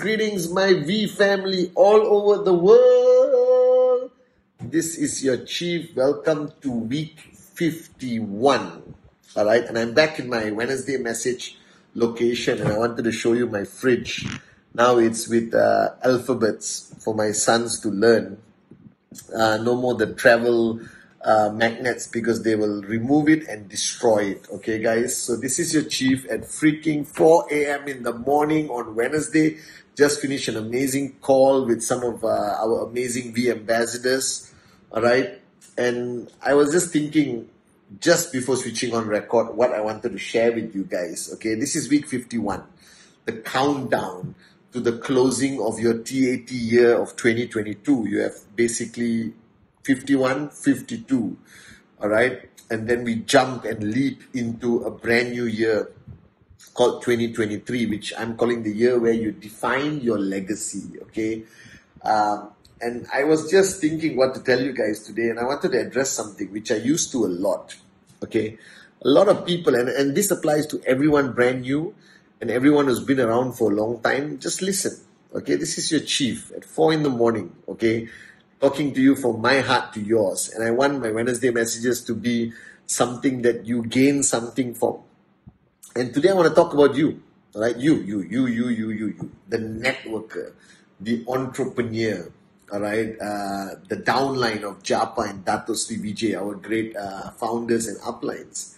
Greetings, my V family all over the world. This is your Chief. Welcome to week 51. All right, and I'm back in my Wednesday message location, and I wanted to show you my fridge. Now it's with alphabets for my sons to learn. No more the travel magnets, because they will remove it and destroy it. Okay, guys? So this is your Chief at freaking 4 a.m. in the morning on Wednesday. Just finished an amazing call with some of our amazing V ambassadors. All right? And I was just thinking, just before switching on record, what I wanted to share with you guys. Okay, this is week 51. The countdown to the closing of your TAT year of 2022. You have basically 51, 52, all right? And then we jump and leap into a brand new year called 2023, which I'm calling the year where you define your legacy, okay? And I was just thinking what to tell you guys today, and I wanted to address something which I used to a lot, okay? A lot of people, and this applies to everyone brand new and everyone who's been around for a long time, just listen, okay? This is your Chief at 4 in the morning, okay? Talking to you from my heart to yours. And I want my Wednesday messages to be something that you gain something from. And today I want to talk about you, all right? You, the networker, the entrepreneur, all right? The downline of Japa and Dato Sri Vijay, our great founders and uplines.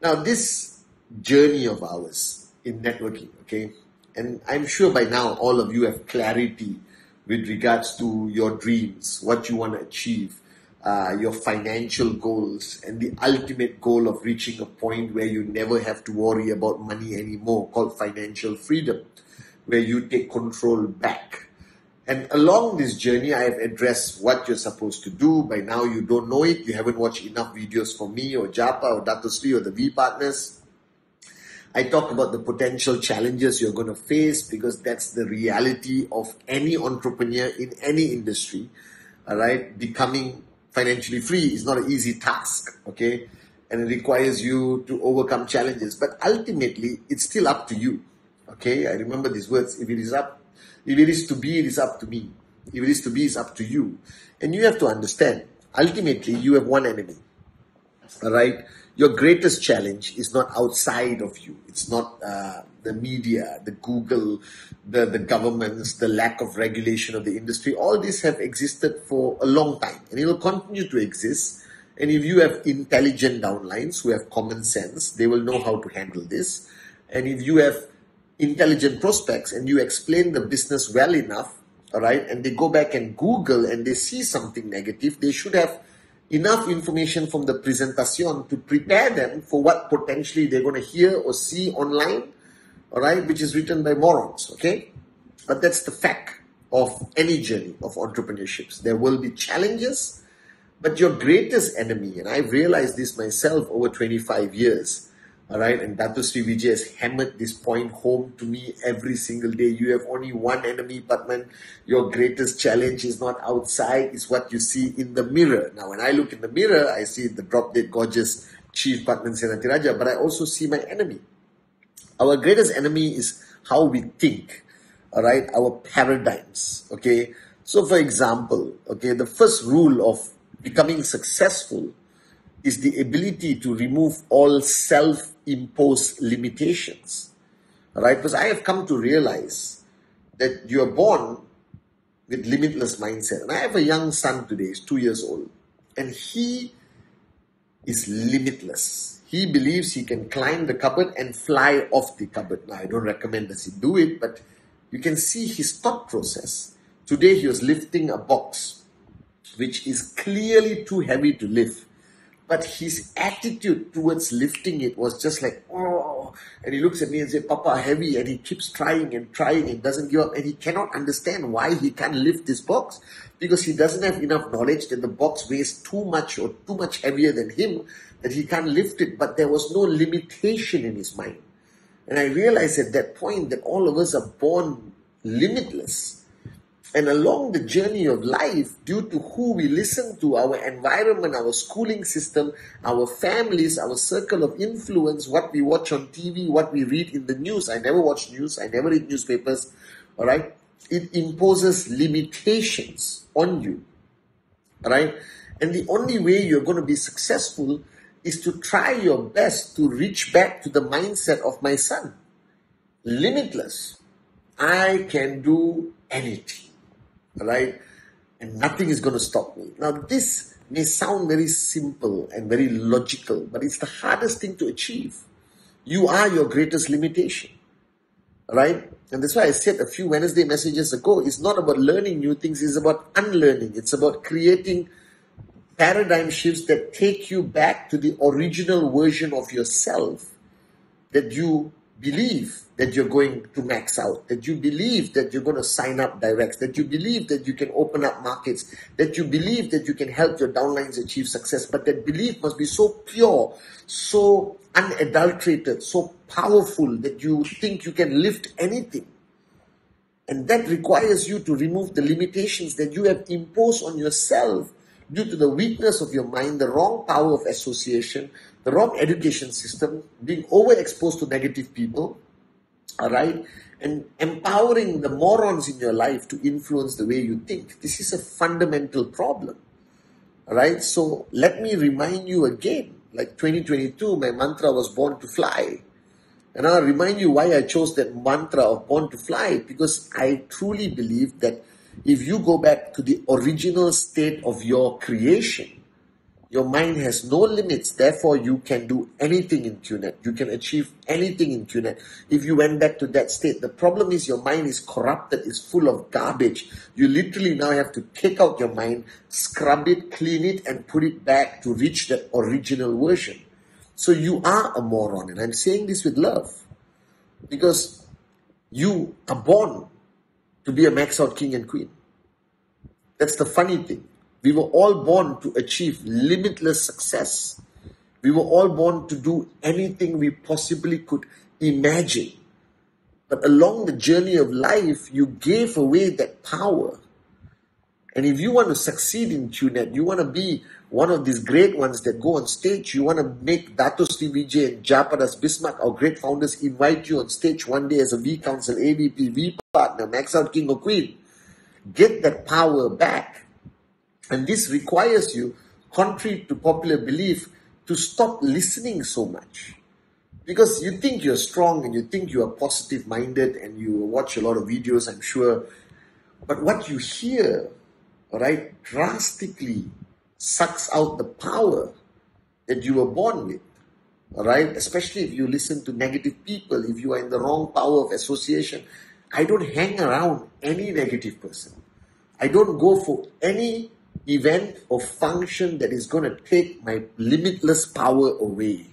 Now, this journey of ours in networking, okay? And I'm sure by now all of you have clarity with regards to your dreams, what you want to achieve, your financial goals, and the ultimate goal of reaching a point where you never have to worry about money anymore, called financial freedom, where you take control back. And along this journey, I have addressed what you're supposed to do. By now, you don't know it. You haven't watched enough videos from me or Japa or Dato Sri or the V partners. I talk about the potential challenges you're going to face, because that's the reality of any entrepreneur in any industry, all right? Becoming financially free is not an easy task, okay? And it requires you to overcome challenges. But ultimately, it's still up to you, okay? I remember these words. If it is to be, it is up to me. If it is to be, it's up to you. And you have to understand, ultimately, you have one enemy, all right? Your greatest challenge is not outside of you. It's not the media, the Google, the governments, the lack of regulation of the industry. All these have existed for a long time, and it will continue to exist. And if you have intelligent downlines who have common sense, they will know how to handle this. And if you have intelligent prospects and you explain the business well enough, all right, and they go back and Google and they see something negative, they should have enough information from the presentation to prepare them for what potentially they're going to hear or see online, all right, which is written by morons, okay? But that's the fact of any journey of entrepreneurships. There will be challenges, but your greatest enemy, and I've realized this myself over 25 years, all right, and Dato Sri Vijay has hammered this point home to me every single day. You have only one enemy, Patman. Your greatest challenge is not outside, it's what you see in the mirror. Now, when I look in the mirror, I see the drop-dead gorgeous Chief Patman Senatiraja, but I also see my enemy. Our greatest enemy is how we think, all right, our paradigms, okay? So, for example, okay, the first rule of becoming successful is the ability to remove all self-imposed limitations, all right? Because I have come to realize that you are born with limitless mindset. And I have a young son today, he's 2 years old, and he is limitless. He believes he can climb the cupboard and fly off the cupboard. Now, I don't recommend that he do it, but you can see his thought process. Today, he was lifting a box, which is clearly too heavy to lift. But his attitude towards lifting it was just like, oh. And he looks at me and says, Papa, heavy. And he keeps trying and trying and doesn't give up. And he cannot understand why he can't lift this box, because he doesn't have enough knowledge that the box weighs too much or too much heavier than him, that he can't lift it. But there was no limitation in his mind. And I realized at that point that all of us are born limitless. And along the journey of life, due to who we listen to, our environment, our schooling system, our families, our circle of influence, what we watch on TV, what we read in the news. I never watch news. I never read newspapers. All right. It imposes limitations on you. All right. And the only way you're going to be successful is to try your best to reach back to the mindset of my son. Limitless. I can do anything. Right? And nothing is going to stop me. Now, this may sound very simple and very logical, but it's the hardest thing to achieve. You are your greatest limitation. Right? And that's why I said a few Wednesday messages ago, it's not about learning new things, it's about unlearning. It's about creating paradigm shifts that take you back to the original version of yourself, that you believe that you're going to max out, that you believe that you're going to sign up directs, that you believe that you can open up markets, that you believe that you can help your downlines achieve success. But that belief must be so pure, so unadulterated, so powerful that you think you can lift anything. And that requires you to remove the limitations that you have imposed on yourself due to the weakness of your mind, the wrong power of association, the wrong education system, being overexposed to negative people, all right, and empowering the morons in your life to influence the way you think. This is a fundamental problem, all right? So let me remind you again, like 2022, my mantra was born to fly. And I'll remind you why I chose that mantra of born to fly, because I truly believe that if you go back to the original state of your creation, your mind has no limits. Therefore, you can do anything in Qnet. You can achieve anything in Qnet. If you went back to that state, the problem is your mind is corrupted, it's full of garbage. You literally now have to take out your mind, scrub it, clean it, and put it back to reach that original version. So you are a moron. And I'm saying this with love, because you are born to be a max out king and queen. That's the funny thing. We were all born to achieve limitless success. We were all born to do anything we possibly could imagine. But along the journey of life, you gave away that power. And if you want to succeed in Qnet, you want to be one of these great ones that go on stage, you want to make Dato Sri Vijay and Japadas Bismarck, our great founders, invite you on stage one day as a V Council, AVP, V Partner, Max Out King or Queen. Get that power back. And this requires you, contrary to popular belief, to stop listening so much. Because you think you're strong and you think you are positive-minded and you watch a lot of videos, I'm sure. But what you hear, right, drastically sucks out the power that you were born with. All right? Especially if you listen to negative people, if you are in the wrong power of association. I don't hang around any negative person. I don't go for any event or function that is going to take my limitless power away.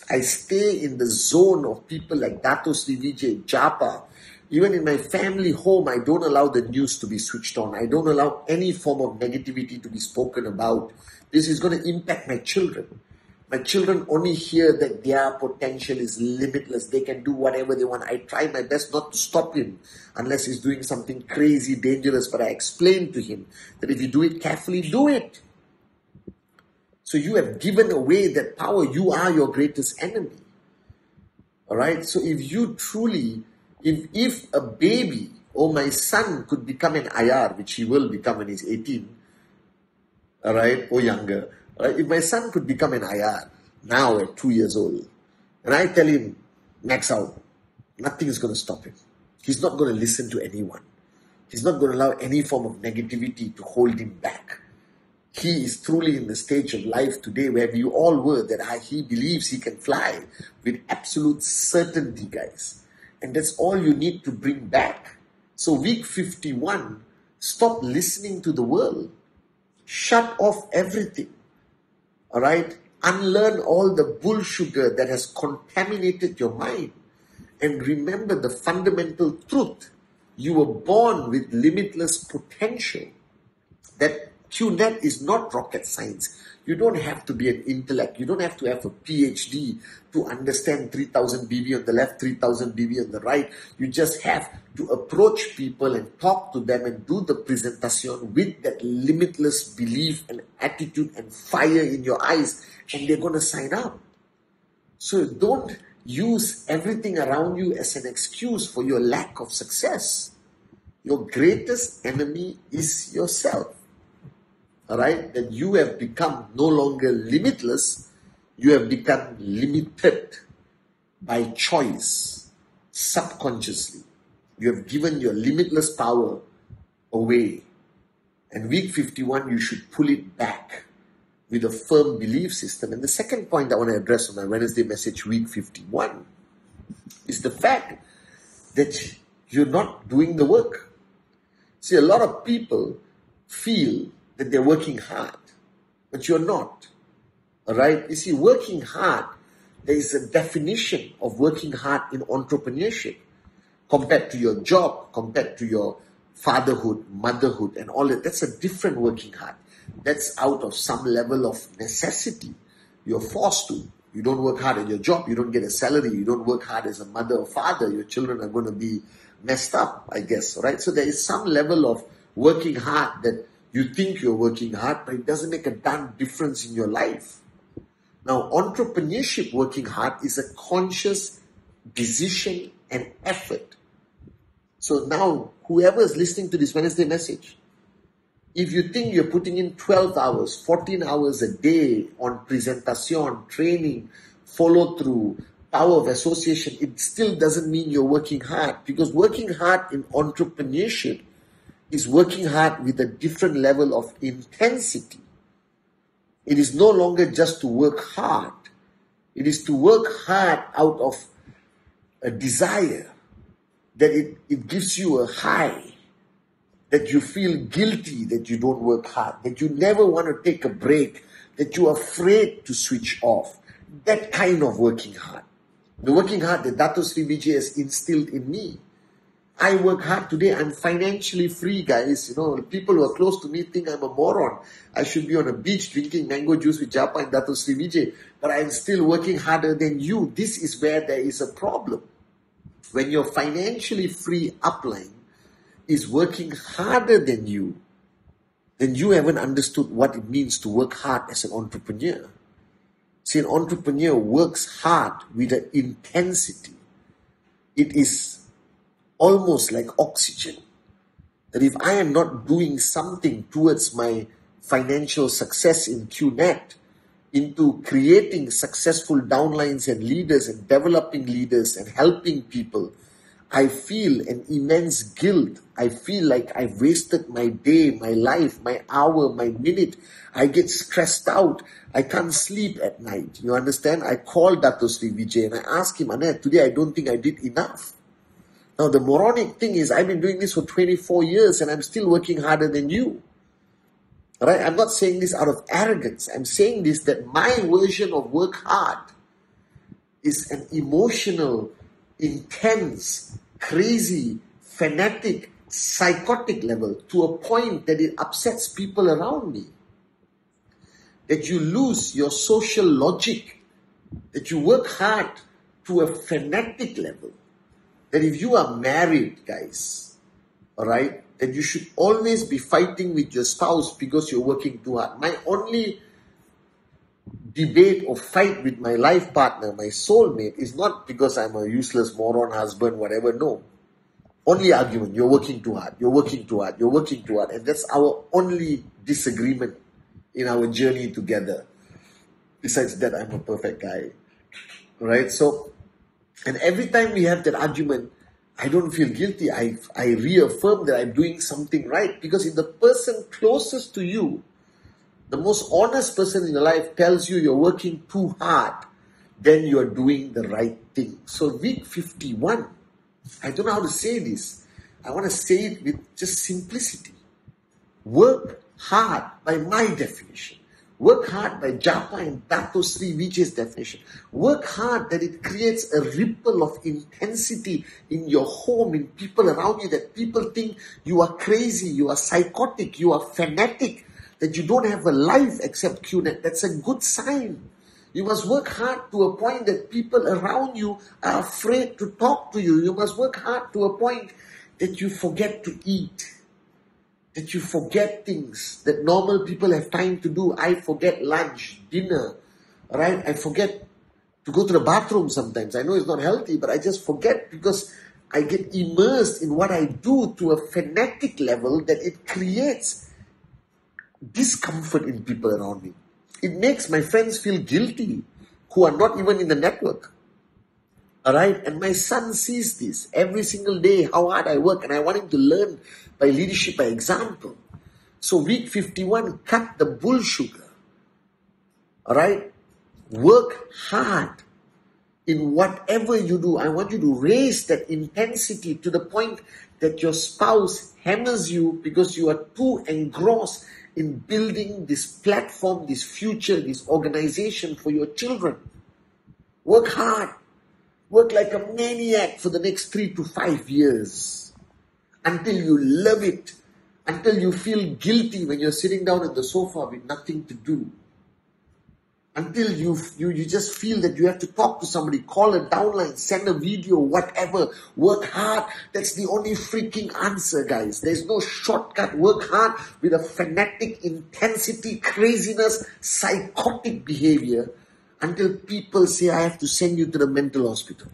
I stay in the zone of people like Dato Sri Vijay, Japa. Even in my family home, I don't allow the news to be switched on. I don't allow any form of negativity to be spoken about. This is going to impact my children. My children only hear that their potential is limitless. They can do whatever they want. I try my best not to stop him unless he's doing something crazy, dangerous. But I explain to him that if you do it carefully, do it. So you have given away that power. You are your greatest enemy. All right? So if you truly, if a baby or my son could become an IR, which he will become when he's 18, all right, or younger, if my son could become an IR now at 2 years old, and I tell him, max out, nothing is going to stop him. He's not going to listen to anyone. He's not going to allow any form of negativity to hold him back. He is truly in the stage of life today where we all were, that he believes he can fly with absolute certainty, guys. And that's all you need to bring back. So week 51, stop listening to the world. Shut off everything. All right? Unlearn all the bull sugar that has contaminated your mind. And remember the fundamental truth. You were born with limitless potential. That Qnet is not rocket science. You don't have to be an intellect. You don't have to have a PhD to understand 3000 BB on the left, 3000 BB on the right. You just have to approach people and talk to them and do the presentation with that limitless belief and attitude and fire in your eyes, and they're going to sign up. So don't use everything around you as an excuse for your lack of success. Your greatest enemy is yourself. All right? That you have become no longer limitless, you have become limited by choice, subconsciously. You have given your limitless power away. And week 51, you should pull it back with a firm belief system. And the second point I want to address on my Wednesday message, week 51, is the fact that you're not doing the work. See, a lot of people feel that they're working hard, but you're not. All right? You see, working hard, there is a definition of working hard in entrepreneurship compared to your job, compared to your fatherhood, motherhood, and all that. That's a different working hard. That's out of some level of necessity. You're forced to. You don't work hard at your job, you don't get a salary. You don't work hard as a mother or father, your children are going to be messed up, I guess. Right? So there is some level of working hard that you think you're working hard, but it doesn't make a darn difference in your life. Now, entrepreneurship, working hard, is a conscious decision and effort. So now, whoever is listening to this Wednesday message, if you think you're putting in 12 hours, 14 hours a day on presentation, training, follow through, power of association, it still doesn't mean you're working hard. Because working hard in entrepreneurship is working hard with a different level of intensity. It is no longer just to work hard. It is to work hard out of a desire, that it gives you a high, that you feel guilty that you don't work hard, that you never want to take a break, that you're afraid to switch off. That kind of working hard. The working hard that Dato Sri Vijay has instilled in me. I work hard today. I'm financially free, guys. You know, people who are close to me think I'm a moron. I should be on a beach drinking mango juice with Japa and Dato Sri Vijay. But I'm still working harder than you. This is where there is a problem. When your financially free upline is working harder than you, then you haven't understood what it means to work hard as an entrepreneur. See, an entrepreneur works hard with an intensity. It is almost like oxygen. That if I am not doing something towards my financial success in Qnet, into creating successful downlines and leaders and developing leaders and helping people, I feel an immense guilt. I feel like I've wasted my day, my life, my hour, my minute. I get stressed out. I can't sleep at night. You understand? I call Dato Sri Vijay and I ask him, Anet, today I don't think I did enough. Now the moronic thing is, I've been doing this for 24 years and I'm still working harder than you. Right? I'm not saying this out of arrogance. I'm saying this that my version of work hard is an emotional, intense, crazy, fanatic, psychotic level to a point that it upsets people around me. That you lose your social logic. That you work hard to a fanatic level. That if you are married, guys, all right, that you should always be fighting with your spouse because you're working too hard. My only debate or fight with my life partner, my soulmate, is not because I'm a useless moron husband, whatever. No. Only argument, you're working too hard, you're working too hard, you're working too hard. And that's our only disagreement in our journey together. Besides that, I'm a perfect guy. Right? So, and every time we have that argument, I don't feel guilty. I reaffirm that I'm doing something right. Because if the person closest to you, the most honest person in your life, tells you you're working too hard, then you're doing the right thing. So week 51, I don't know how to say this. I want to say it with just simplicity. Work hard, by my definition. Work hard by Japa and Dato Sri Vijay's definition. Work hard that it creates a ripple of intensity in your home, in people around you, that people think you are crazy, you are psychotic, you are fanatic, that you don't have a life except Qnet. That's a good sign. You must work hard to a point that people around you are afraid to talk to you. You must work hard to a point that you forget to eat, that you forget things that normal people have time to do. I forget lunch, dinner, right? I forget to go to the bathroom sometimes. I know it's not healthy, but I just forget because I get immersed in what I do to a fanatic level that it creates discomfort in people around me. It makes my friends feel guilty who are not even in the network. Alright, and my son sees this every single day, how hard I work, and I want him to learn by leadership, by example. So week 51, cut the bull sugar. Alright, work hard in whatever you do. I want you to raise that intensity to the point that your spouse hammers you because you are too engrossed in building this platform, this future, this organization for your children. Work hard. Work like a maniac for the next 3 to 5 years until you love it, until you feel guilty when you're sitting down on the sofa with nothing to do, until you just feel that you have to talk to somebody, call a downline, send a video, whatever. Work hard. That's the only freaking answer, guys. There's no shortcut. Work hard with a fanatic intensity, craziness, psychotic behavior, until people say, I have to send you to the mental hospital.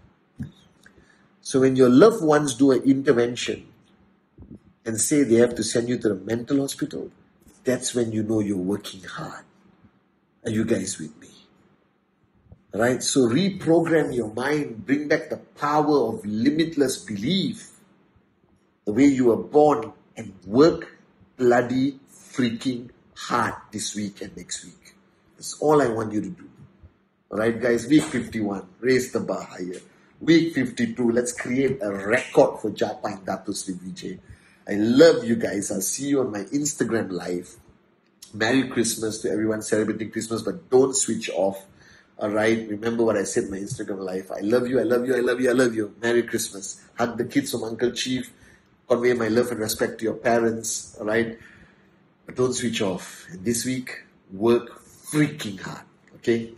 So when your loved ones do an intervention and say they have to send you to the mental hospital, that's when you know you're working hard. Are you guys with me? Right? So reprogram your mind, bring back the power of limitless belief, the way you were born, and work bloody freaking hard this week and next week. That's all I want you to do. Alright guys, week 51, raise the bar higher. Week 52, let's create a record for Japa and Dato Sri Vijay. I love you guys. I'll see you on my Instagram live. Merry Christmas to everyone celebrating Christmas, but don't switch off. Alright, remember what I said in my Instagram live. I love you, I love you, I love you, I love you. Merry Christmas. Hug the kids from Uncle Chief. Convey my love and respect to your parents. Alright, but don't switch off. And this week, work freaking hard. Okay?